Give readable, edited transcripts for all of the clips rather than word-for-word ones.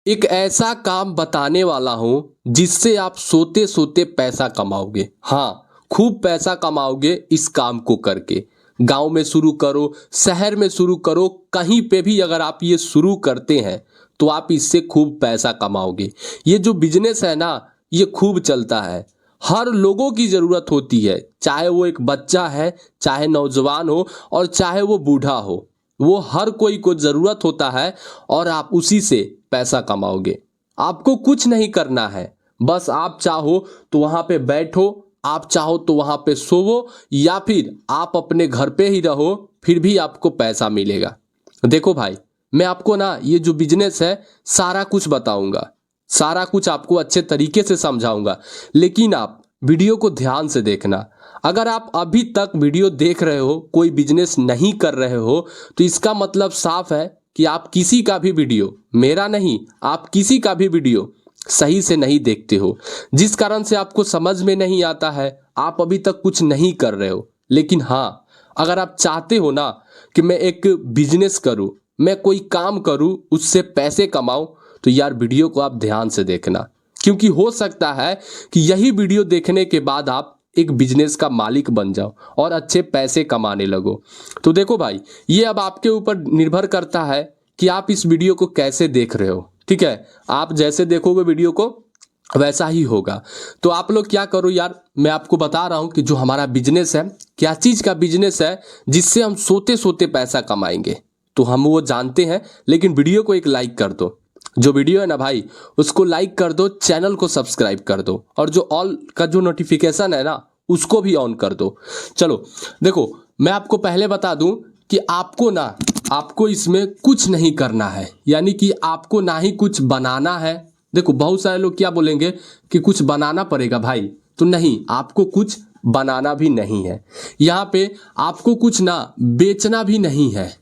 एक ऐसा काम बताने वाला हूं जिससे आप सोते सोते पैसा कमाओगे। हाँ, खूब पैसा कमाओगे इस काम को करके। गांव में शुरू करो, शहर में शुरू करो, कहीं पे भी अगर आप ये शुरू करते हैं तो आप इससे खूब पैसा कमाओगे। ये जो बिजनेस है ना, ये खूब चलता है। हर लोगों की ज़रूरत होती है, चाहे वो एक बच्चा है, चाहे नौजवान हो और चाहे वो बूढ़ा हो। वो हर कोई को ज़रूरत होता है और आप उसी से पैसा कमाओगे। आपको कुछ नहीं करना है, बस आप चाहो तो वहाँ पे बैठो, आप चाहो तो वहाँ पे सोवो, या फिर आप अपने घर पे ही रहो, फिर भी आपको पैसा मिलेगा। देखो भाई, मैं आपको ना ये जो बिजनेस है सारा कुछ बताऊंगा, सारा कुछ आपको अच्छे तरीके से समझाऊंगा, लेकिन आप वीडियो को ध्यान से देखना। अगर आप अभी तक वीडियो देख रहे हो, कोई बिजनेस नहीं कर रहे हो, तो इसका मतलब साफ है कि आप किसी का भी वीडियो, मेरा नहीं, आप किसी का भी वीडियो सही से नहीं देखते हो, जिस कारण से आपको समझ में नहीं आता है। आप अभी तक कुछ नहीं कर रहे हो। लेकिन हाँ, अगर आप चाहते हो ना कि मैं एक बिजनेस करूं, मैं कोई काम करूं, उससे पैसे कमाऊं, तो यार वीडियो को आप ध्यान से देखना, क्योंकि हो सकता है कि यही वीडियो देखने के बाद आप एक बिजनेस का मालिक बन जाओ और अच्छे पैसे कमाने लगो। तो देखो भाई, ये अब आपके ऊपर निर्भर करता है कि आप इस वीडियो को कैसे देख रहे हो। ठीक है, आप जैसे देखोगे वीडियो को वैसा ही होगा। तो आप लोग क्या करो यार, मैं आपको बता रहा हूं कि जो हमारा बिजनेस है, क्या चीज़ का बिजनेस है जिससे हम सोते सोते पैसा कमाएंगे, तो हम वो जानते हैं। लेकिन वीडियो को एक लाइक कर दो, जो वीडियो है ना भाई उसको लाइक कर दो, चैनल को सब्सक्राइब कर दो, और जो ऑल का जो नोटिफिकेशन है ना उसको भी ऑन कर दो। चलो देखो, मैं आपको पहले बता दूं कि आपको इसमें कुछ नहीं करना है, यानी कि आपको ना ही कुछ बनाना है। देखो, बहुत सारे लोग क्या बोलेंगे कि कुछ बनाना पड़ेगा भाई, तो नहीं, आपको कुछ बनाना भी नहीं है। यहाँ पे आपको कुछ ना बेचना भी नहीं है,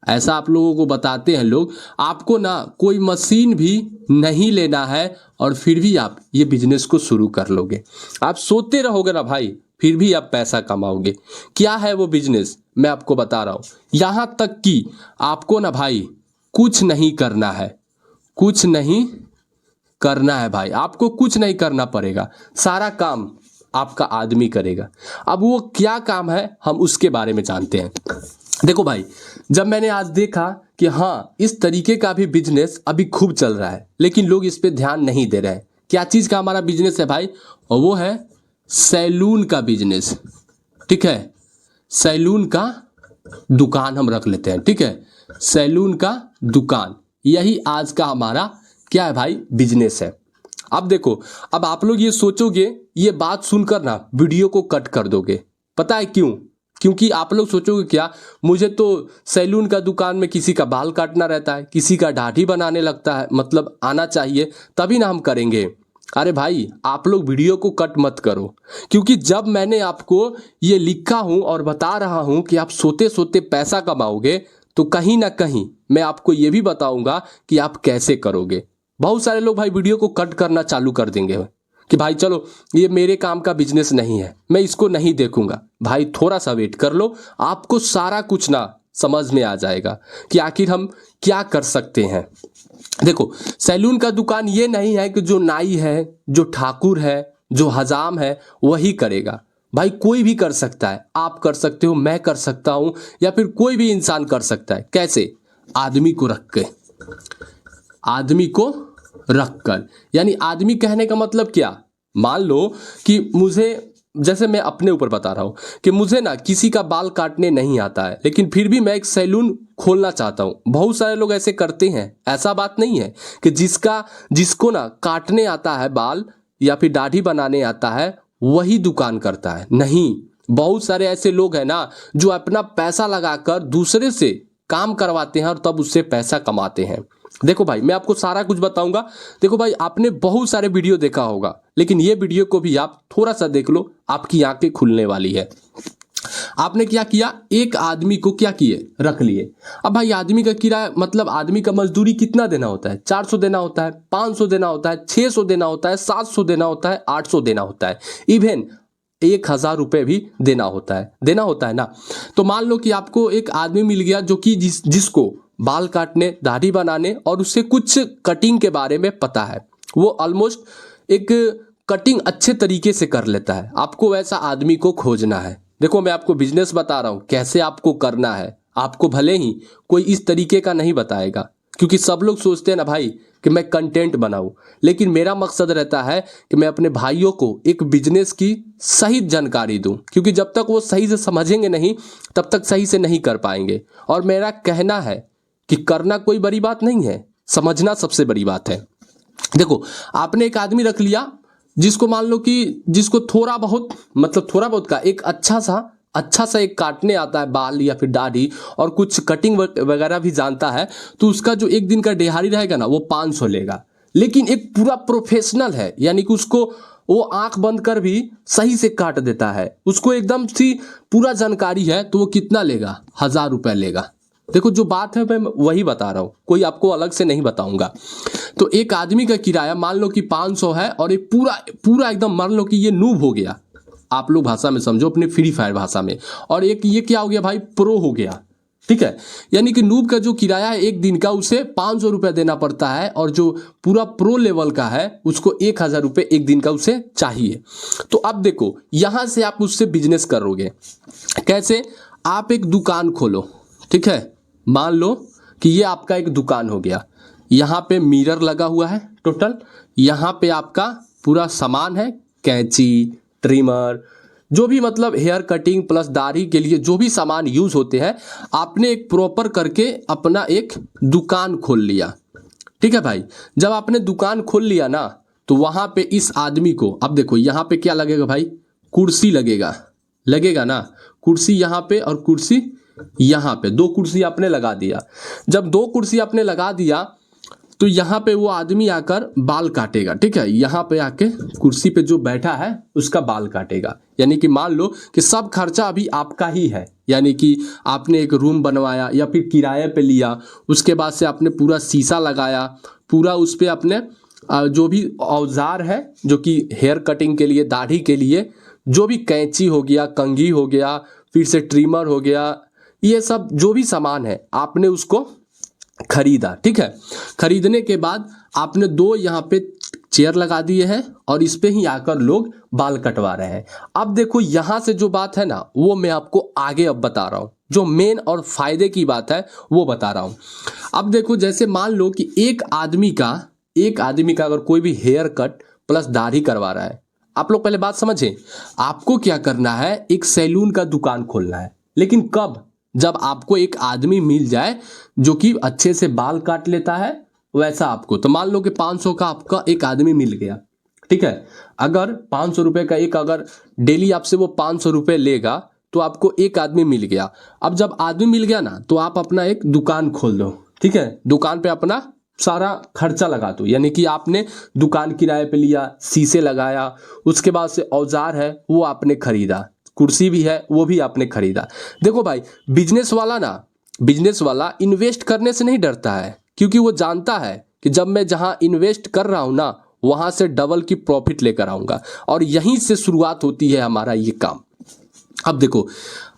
ऐसा आप लोगों को बताते हैं लोग। आपको ना कोई मशीन भी नहीं लेना है, और फिर भी आप ये बिजनेस को शुरू कर लोगे। आप सोते रहोगे ना भाई, फिर भी आप पैसा कमाओगे। क्या है वो बिजनेस, मैं आपको बता रहा हूँ। यहाँ तक कि आपको ना भाई कुछ नहीं करना है, कुछ नहीं करना है भाई, आपको कुछ नहीं करना पड़ेगा, सारा काम आपका आदमी करेगा। अब वो क्या काम है, हम उसके बारे में जानते हैं। देखो भाई, जब मैंने आज देखा कि हाँ, इस तरीके का भी बिजनेस अभी खूब चल रहा है, लेकिन लोग इस पे ध्यान नहीं दे रहे हैं। क्या चीज़ का हमारा बिजनेस है भाई, और वो है सैलून का बिजनेस। ठीक है, सैलून का दुकान हम रख लेते हैं। ठीक है, सैलून का दुकान, यही आज का हमारा क्या है भाई, बिजनेस है। अब देखो, अब आप लोग ये सोचोगे, ये बात सुनकर ना वीडियो को कट कर दोगे। पता है क्यों? क्योंकि आप लोग सोचोगे क्या, मुझे तो सैलून का दुकान में किसी का बाल काटना रहता है, किसी का दाढ़ी बनाने लगता है, मतलब आना चाहिए तभी ना हम करेंगे। अरे भाई, आप लोग वीडियो को कट मत करो, क्योंकि जब मैंने आपको ये लिखा हूँ और बता रहा हूँ कि आप सोते सोते पैसा कमाओगे, तो कहीं ना कहीं मैं आपको ये भी बताऊंगा कि आप कैसे करोगे। बहुत सारे लोग भाई वीडियो को कट करना चालू कर देंगे कि भाई चलो, ये मेरे काम का बिजनेस नहीं है, मैं इसको नहीं देखूंगा। भाई थोड़ा सा वेट कर लो, आपको सारा कुछ ना समझ में आ जाएगा कि आखिर हम क्या कर सकते हैं। देखो, सैलून का दुकान ये नहीं है कि जो नाई है, जो ठाकुर है, जो हजाम है वही करेगा। भाई कोई भी कर सकता है, आप कर सकते हो, मैं कर सकता हूं, या फिर कोई भी इंसान कर सकता है। कैसे? आदमी को रख के, आदमी को रखकर, यानी आदमी कहने का मतलब क्या, मान लो कि मुझे, जैसे मैं अपने ऊपर बता रहा हूँ कि मुझे ना किसी का बाल काटने नहीं आता है, लेकिन फिर भी मैं एक सैलून खोलना चाहता हूँ। बहुत सारे लोग ऐसे करते हैं। ऐसा बात नहीं है कि जिसको ना काटने आता है बाल या फिर दाढ़ी बनाने आता है वही दुकान करता है, नहीं। बहुत सारे ऐसे लोग हैं ना जो अपना पैसा लगाकर दूसरे से काम करवाते हैं और तब उससे पैसा कमाते हैं। देखो भाई, मैं आपको सारा कुछ बताऊंगा। देखो भाई, आपने बहुत सारे वीडियो देखा होगा, लेकिन ये वीडियो को भी आप थोड़ा सा देख लो, आपकी आंखें खुलने वाली है। आपने क्या किया, एक आदमी को क्या किए, रख लिए। अब भाई आदमी का किराया, मतलब आदमी का मजदूरी कितना देना होता है? 400 देना होता है, 500 देना होता है, 600 देना होता है, 700 देना होता है, 800 देना होता है, इवन 1000 रुपये भी देना होता है ना। तो मान लो कि आपको एक आदमी मिल गया जो कि जिसको बाल काटने, दाढ़ी बनाने और उससे कुछ कटिंग के बारे में पता है, वो ऑलमोस्ट एक कटिंग अच्छे तरीके से कर लेता है। आपको वैसा आदमी को खोजना है। देखो मैं आपको बिजनेस बता रहा हूँ कैसे आपको करना है। आपको भले ही कोई इस तरीके का नहीं बताएगा, क्योंकि सब लोग सोचते हैं ना भाई कि मैं कंटेंट बनाऊं, लेकिन मेरा मकसद रहता है कि मैं अपने भाइयों को एक बिजनेस की सही जानकारी दूं, क्योंकि जब तक वो सही से समझेंगे नहीं तब तक सही से नहीं कर पाएंगे। और मेरा कहना है कि करना कोई बड़ी बात नहीं है, समझना सबसे बड़ी बात है। देखो आपने एक आदमी रख लिया जिसको मान लो कि जिसको थोड़ा बहुत मतलब थोड़ा बहुत का एक अच्छा सा एक काटने आता है बाल या फिर दाढ़ी और कुछ कटिंग वगैरह भी जानता है, तो उसका जो एक दिन का दिहाड़ी रहेगा ना वो 500 लेगा। लेकिन एक पूरा प्रोफेशनल है, यानी कि उसको वो आंख बंद कर भी सही से काट देता है, उसको एकदम सी पूरा जानकारी है, तो वो कितना लेगा? 1000 रुपये लेगा। देखो जो बात है मैं वही बता रहा हूँ, कोई आपको अलग से नहीं बताऊंगा। तो एक आदमी का किराया मान लो कि 500 है और एक पूरा एकदम मान लो कि ये नूब हो गया, आप लोग भाषा में समझो अपने फ्री फायर भाषा में, और एक ये क्या हो गया भाई, प्रो हो गया। ठीक है, यानी कि नूब का जो किराया है एक दिन का उसे 500 रुपये देना पड़ता है, और जो पूरा प्रो लेवल का है उसको 1000 रुपये एक दिन का उसे चाहिए। तो अब देखो यहाँ से आप उससे बिजनेस करोगे कैसे? आप एक दुकान खोलो, ठीक है, मान लो कि ये आपका एक दुकान हो गया, यहाँ पे मिरर लगा हुआ है टोटल, यहाँ पे आपका पूरा सामान है, कैंची, ट्रिमर, जो भी मतलब हेयर कटिंग प्लस दाढ़ी के लिए जो भी सामान यूज होते हैं, आपने एक प्रॉपर करके अपना एक दुकान खोल लिया। ठीक है भाई, जब आपने दुकान खोल लिया ना तो वहां पे इस आदमी को, अब देखो यहाँ पे क्या लगेगा भाई, कुर्सी लगेगा ना, कुर्सी यहाँ पे और कुर्सी यहाँ पे, 2 कुर्सी आपने लगा दिया। जब 2 कुर्सी आपने लगा दिया तो यहाँ पे वो आदमी आकर बाल काटेगा। ठीक है, यहाँ पे आके कुर्सी पे जो बैठा है उसका बाल काटेगा। यानी कि मान लो कि सब खर्चा अभी आपका ही है, यानी कि आपने एक रूम बनवाया या फिर किराए पे लिया, उसके बाद से आपने पूरा शीशा लगाया, पूरा उस पर आपने जो भी औजार है जो कि हेयर कटिंग के लिए, दाढ़ी के लिए, जो भी कैंची हो गया, कंघी हो गया, फिर से ट्रिमर हो गया, ये सब जो भी सामान है आपने उसको खरीदा। ठीक है, खरीदने के बाद आपने 2 यहाँ पे चेयर लगा दिए हैं और इस पे ही आकर लोग बाल कटवा रहे हैं। अब देखो यहाँ से जो बात है ना वो मैं आपको आगे अब बता रहा हूँ, जो मेन और फायदे की बात है वो बता रहा हूँ। अब देखो जैसे मान लो कि एक आदमी का अगर कोई भी हेयर कट प्लस दाढ़ी करवा रहा है, आप लोग पहले बात समझें, आपको क्या करना है, एक सैलून का दुकान खोलना है। लेकिन कब? जब आपको एक आदमी मिल जाए जो कि अच्छे से बाल काट लेता है वैसा आपको, तो मान लो कि 500 का आपका एक आदमी मिल गया। ठीक है, अगर 500 रुपये का एक, अगर डेली आपसे वो 500 रुपये लेगा तो आपको एक आदमी मिल गया। अब जब आदमी मिल गया ना तो आप अपना एक दुकान खोल दो। ठीक है, दुकान पे अपना सारा खर्चा लगा दो, यानी कि आपने दुकान किराए पे लिया, शीशे लगाया, उसके बाद से औजार है वो आपने खरीदा, कुर्सी भी है वो भी आपने खरीदा। देखो भाई बिजनेस वाला इन्वेस्ट करने से नहीं डरता है, क्योंकि वो जानता है कि जब मैं जहां इन्वेस्ट कर रहा हूं ना वहां से डबल की प्रॉफिट लेकर आऊंगा, और यहीं से शुरुआत होती है हमारा ये काम। अब देखो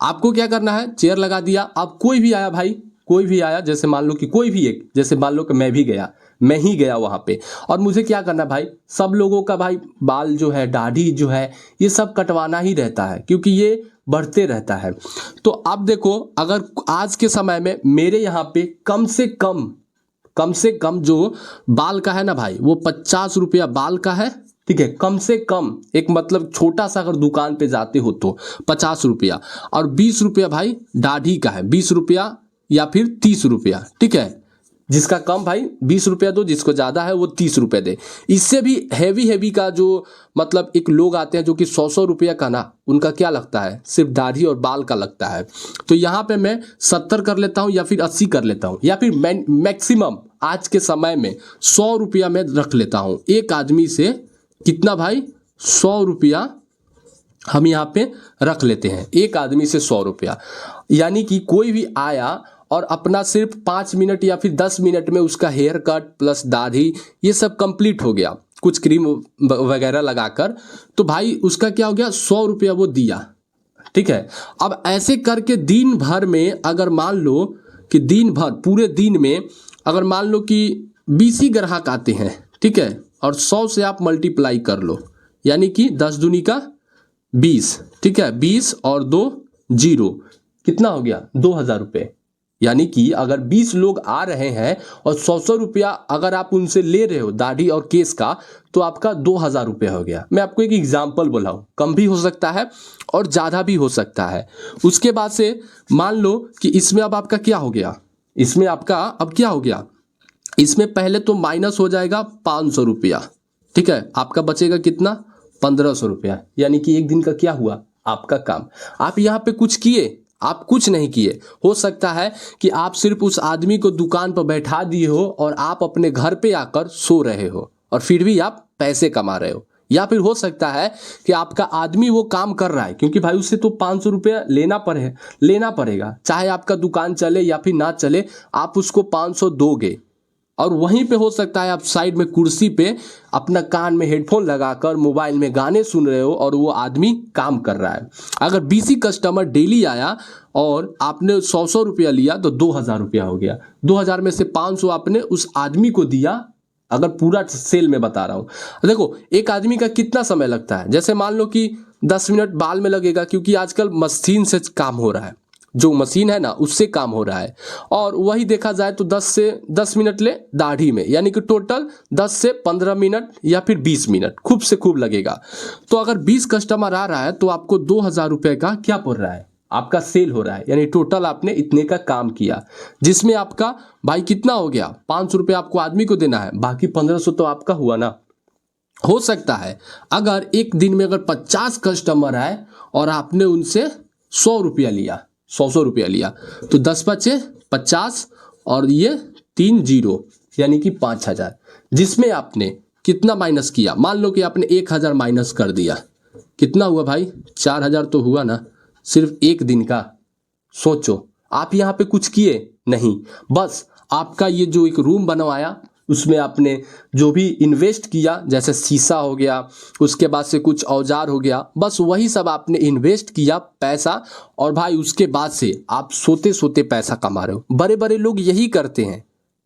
आपको क्या करना है, चेयर लगा दिया, अब कोई भी आया भाई, कोई भी आया, जैसे मान लो कि कोई भी एक, जैसे मान लो कि मैं ही गया वहां पे, और मुझे क्या करना भाई, सब लोगों का भाई बाल जो है, दाढ़ी जो है, ये सब कटवाना ही रहता है, क्योंकि ये बढ़ते रहता है। तो अब देखो अगर आज के समय में मेरे यहाँ पे कम से कम जो बाल का है ना भाई, वो 50 रुपया बाल का है। ठीक है, कम से कम एक मतलब छोटा सा अगर दुकान पे जाते हो तो 50 रुपया, और 20 रुपया भाई दाढ़ी का है, 20 रुपया या फिर 30 रुपया। ठीक है, जिसका कम भाई 20 रुपया दो, जिसको ज़्यादा है वो 30 रुपये दे। इससे भी हैवी का जो मतलब एक लोग आते हैं जो कि 100 रुपया का ना, उनका क्या लगता है, सिर्फ दाढ़ी और बाल का लगता है। तो यहाँ पे मैं 70 कर लेता हूँ या फिर 80 कर लेता हूँ, या फिर मैक्सिमम आज के समय में 100 रुपया में रख लेता हूँ एक आदमी से। कितना भाई, 100 रुपया हम यहाँ पे रख लेते हैं, एक आदमी से 100 रुपया। यानी कि कोई भी आया और अपना सिर्फ 5 मिनट या फिर 10 मिनट में उसका हेयर कट प्लस दाढ़ी ये सब कंप्लीट हो गया, कुछ क्रीम वगैरह लगाकर, तो भाई उसका क्या हो गया, 100 रुपया वो दिया। ठीक है, अब ऐसे करके दिन भर में अगर मान लो कि दिन भर पूरे दिन में अगर मान लो कि 20 ही ग्राहक आते हैं, ठीक है, और 100 से आप मल्टीप्लाई कर लो, यानी कि 10 दूनी का 20, ठीक है, 20 और 2 0, कितना हो गया 2000 रुपये। यानी कि अगर 20 लोग आ रहे हैं और 100 रुपया अगर आप उनसे ले रहे हो दाढ़ी और केस का, तो आपका 2000 रुपया हो गया। मैं आपको एक एग्जाम्पल बोला हूँ, कम भी हो सकता है और ज़्यादा भी हो सकता है। उसके बाद से मान लो कि इसमें अब आपका क्या हो गया, इसमें आपका अब क्या हो गया, इसमें पहले तो माइनस हो जाएगा 500 रुपया, ठीक है, आपका बचेगा कितना 1500 रुपया। यानी कि एक दिन का क्या हुआ आपका काम। आप यहाँ पे कुछ किए, आप कुछ नहीं किए। हो सकता है कि आप सिर्फ उस आदमी को दुकान पर बैठा दिए हो और आप अपने घर पे आकर सो रहे हो और फिर भी आप पैसे कमा रहे हो। या फिर हो सकता है कि आपका आदमी वो काम कर रहा है, क्योंकि भाई उससे तो 500 रुपया लेना पड़ेगा, चाहे आपका दुकान चले या फिर ना चले, आप उसको 500 दोगे। और वहीं पे हो सकता है आप साइड में कुर्सी पे अपना कान में हेडफोन लगाकर मोबाइल में गाने सुन रहे हो और वो आदमी काम कर रहा है। अगर 20 कस्टमर डेली आया और आपने 100 रुपया लिया तो 2000 रुपया हो गया। 2000 में से 500 आपने उस आदमी को दिया, अगर पूरा सेल में बता रहा हूँ। देखो एक आदमी का कितना समय लगता है, जैसे मान लो कि 10 मिनट बाल में लगेगा, क्योंकि आजकल मशीन से काम हो रहा है, जो मशीन है ना उससे काम हो रहा है। और वही देखा जाए तो 10 मिनट ले दाढ़ी में, यानी कि टोटल 10 से 15 मिनट या फिर 20 मिनट खूब से खूब लगेगा। तो अगर 20 कस्टमर आ रहा है तो आपको 2000 रुपये का क्या पड़ रहा है, आपका सेल हो रहा है। यानी टोटल आपने इतने का काम किया, जिसमें आपका भाई कितना हो गया 500 रुपये आपको आदमी को देना है, बाकी 1500 तो आपका हुआ ना। हो सकता है अगर एक दिन में अगर 50 कस्टमर आए और आपने उनसे 100 रुपया लिया, 100 रुपया लिया, तो 10 बचे 50 और ये 3 0, यानी कि 5000, जिसमें आपने कितना माइनस किया। मान लो कि आपने 1000 माइनस कर दिया, कितना हुआ भाई 4000 तो हुआ ना, सिर्फ एक दिन का। सोचो आप यहाँ पे कुछ किए नहीं, बस आपका ये जो एक रूम बनवाया उसमें आपने जो भी इन्वेस्ट किया, जैसे शीशा हो गया, उसके बाद से कुछ औजार हो गया, बस वही सब आपने इन्वेस्ट किया पैसा, और भाई उसके बाद से आप सोते सोते पैसा कमा रहे हो। बड़े बड़े लोग यही करते हैं,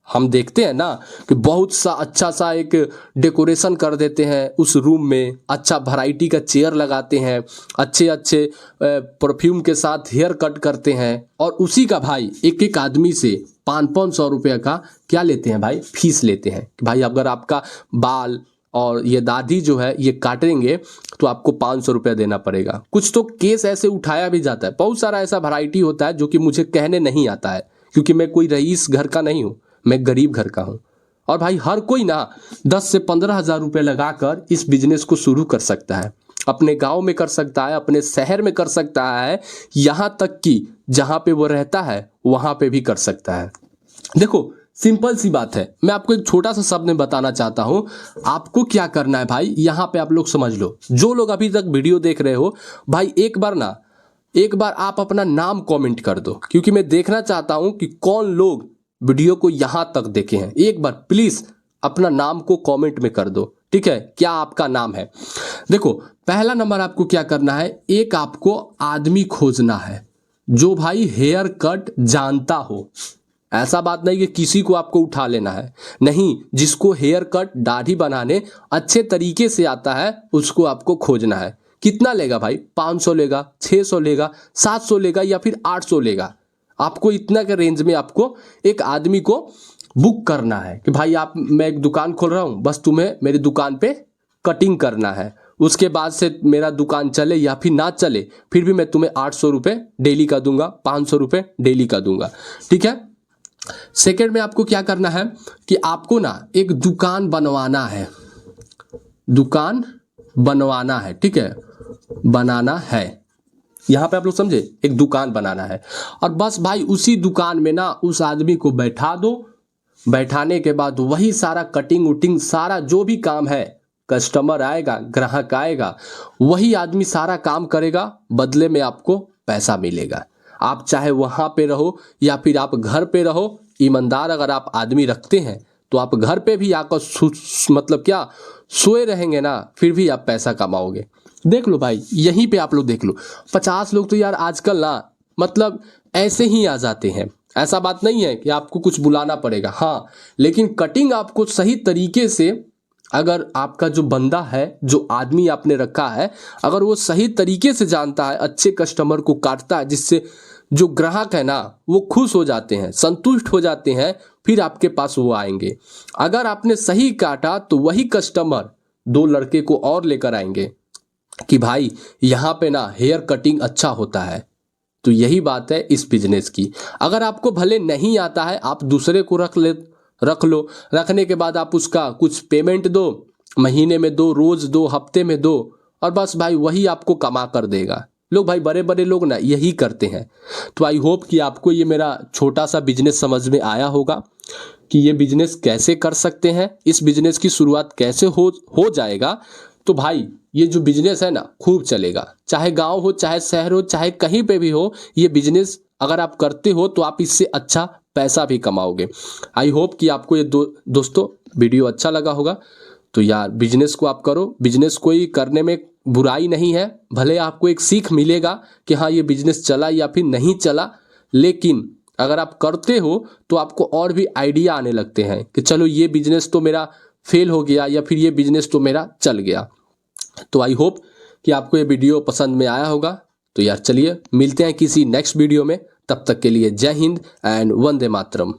हम देखते हैं ना कि बहुत सा अच्छा सा एक डेकोरेशन कर देते हैं उस रूम में, अच्छा वैरायटी का चेयर लगाते हैं, अच्छे अच्छे परफ्यूम के साथ हेयर कट करते हैं, और उसी का भाई एक एक आदमी से 500 रुपये का क्या लेते हैं भाई, फीस लेते हैं कि भाई अगर आपका बाल और ये दाढ़ी जो है ये काटेंगे तो आपको 500 रुपया देना पड़ेगा। कुछ तो केस ऐसे उठाया भी जाता है, बहुत सारा ऐसा वैरायटी होता है जो कि मुझे कहने नहीं आता है, क्योंकि मैं कोई रईस घर का नहीं हूँ, मैं गरीब घर का हूँ। और भाई हर कोई ना 10 से 15 हज़ार रुपये लगाकर इस बिजनेस को शुरू कर सकता है, अपने गांव में कर सकता है, अपने शहर में कर सकता है, यहाँ तक कि जहाँ पे वो रहता है वहाँ पे भी कर सकता है। देखो सिंपल सी बात है, मैं आपको एक छोटा सा शब्द में बताना चाहता हूँ। आपको क्या करना है भाई, यहाँ पे आप लोग समझ लो, जो लोग अभी तक वीडियो देख रहे हो भाई, एक बार आप अपना नाम कमेंट कर दो, क्योंकि मैं देखना चाहता हूँ कि कौन लोग वीडियो को यहाँ तक देखे हैं। एक बार प्लीज अपना नाम को कमेंट में कर दो, ठीक है, क्या आपका नाम है। देखो पहला नंबर आपको क्या करना है, एक आपको आदमी खोजना है जो भाई हेयर कट जानता हो। ऐसा बात नहीं कि किसी को आपको उठा लेना है, नहीं, जिसको हेयर कट दाढ़ी बनाने अच्छे तरीके से आता है उसको आपको खोजना है। कितना लेगा भाई, 500 लेगा, 600 लेगा, 700 लेगा या फिर 800 लेगा, आपको इतना के रेंज में आपको एक आदमी को बुक करना है कि भाई मैं एक दुकान खोल रहा हूँ, बस तुम्हें मेरी दुकान पे कटिंग करना है। उसके बाद से मेरा दुकान चले या फिर ना चले, फिर भी मैं तुम्हें 800 रुपये डेली का दूंगा, 500 रुपये डेली का दूंगा, ठीक है। सेकेंड में आपको क्या करना है कि आपको ना एक दुकान बनवाना है, ठीक है, बनाना है। यहाँ पे आप लोग समझे, एक दुकान बनाना है, और बस भाई उसी दुकान में ना उस आदमी को बैठा दो। बैठाने के बाद वही सारा कटिंग उटिंग सारा जो भी काम है, कस्टमर आएगा, ग्राहक आएगा, वही आदमी सारा काम करेगा, बदले में आपको पैसा मिलेगा। आप चाहे वहाँ पे रहो या फिर आप घर पे रहो, ईमानदार अगर आप आदमी रखते हैं तो आप घर पे भी आकर मतलब क्या सोए रहेंगे ना, फिर भी आप पैसा कमाओगे। देख लो भाई, यहीं पे आप लोग देख लो, 50 लोग तो यार आजकल ना मतलब ऐसे ही आ जाते हैं। ऐसा बात नहीं है कि आपको कुछ बुलाना पड़ेगा, हाँ, लेकिन कटिंग आपको सही तरीके से, अगर आपका जो बंदा है, जो आदमी आपने रखा है, अगर वो सही तरीके से जानता है, अच्छे कस्टमर को काटता है, जिससे जो ग्राहक है ना वो खुश हो जाते हैं, संतुष्ट हो जाते हैं, फिर आपके पास वो आएंगे। अगर आपने सही काटा तो वही कस्टमर 2 लड़के को और लेकर आएंगे कि भाई यहाँ पे ना हेयर कटिंग अच्छा होता है। तो यही बात है इस बिजनेस की। अगर आपको भले नहीं आता है, आप दूसरे को रख लो, रखने के बाद आप उसका कुछ पेमेंट दो, महीने में दो, रोज दो, हफ्ते में दो, और बस भाई वही आपको कमा कर देगा। लोग भाई, बड़े बड़े लोग ना यही करते हैं। तो आई होप कि आपको ये मेरा छोटा सा बिजनेस समझ में आया होगा कि ये बिजनेस कैसे कर सकते हैं, इस बिजनेस की शुरुआत कैसे हो जाएगा। तो भाई ये जो बिजनेस है ना खूब चलेगा, चाहे गांव हो, चाहे शहर हो, चाहे कहीं पे भी हो, ये बिजनेस अगर आप करते हो तो आप इससे अच्छा पैसा भी कमाओगे। आई होप कि आपको ये दोस्तों वीडियो अच्छा लगा होगा। तो यार बिजनेस को आप करो, बिजनेस कोई करने में बुराई नहीं है, भले आपको एक सीख मिलेगा कि हाँ ये बिजनेस चला या फिर नहीं चला, लेकिन अगर आप करते हो तो आपको और भी आइडिया आने लगते हैं कि चलो ये बिजनेस तो मेरा फेल हो गया या फिर ये बिजनेस तो मेरा चल गया। तो आई होप कि आपको ये वीडियो पसंद में आया होगा। तो यार चलिए मिलते हैं किसी नेक्स्ट वीडियो में, तब तक के लिए जय हिंद एंड वंदे मातरम।